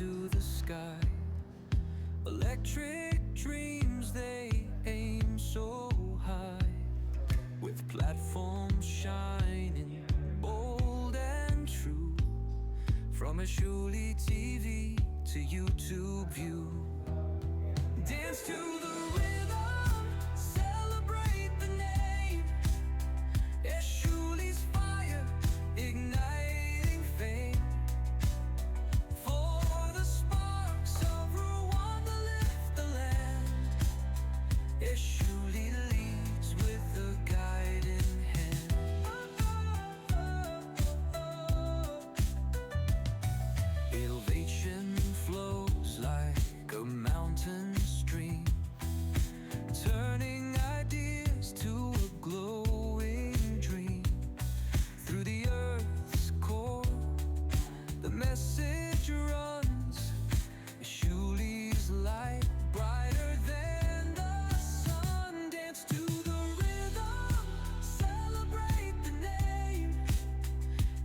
to the sky. Electric dreams, they aim so high, with platforms shining bold and true. From Eshuli TV to YouTube view, dance to the rhythm, celebrate the name. Eshuli's fire, igniting fame. For the sparks of Rwanda lift the land. Eshuli leads with a guiding hand. Innovation flows like a mountain stream, turning ideas to a glowing dream. Through the earth's core, the message runs. Eshuli's light, brighter than the sun. Dance to the rhythm, celebrate the name.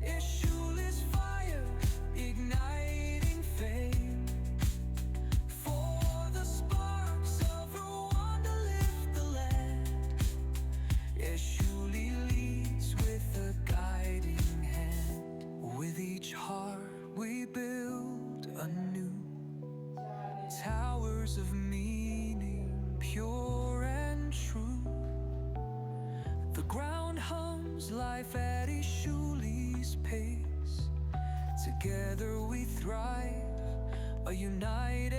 Eshuli's fire, igniting fame. For the sparks of Rwanda lift the land. Eshuli leads with a guiding hand. With each heart we build anew towers of meaning, pure and true. The ground hums life at Eshuli's pace. Together we thrive, a united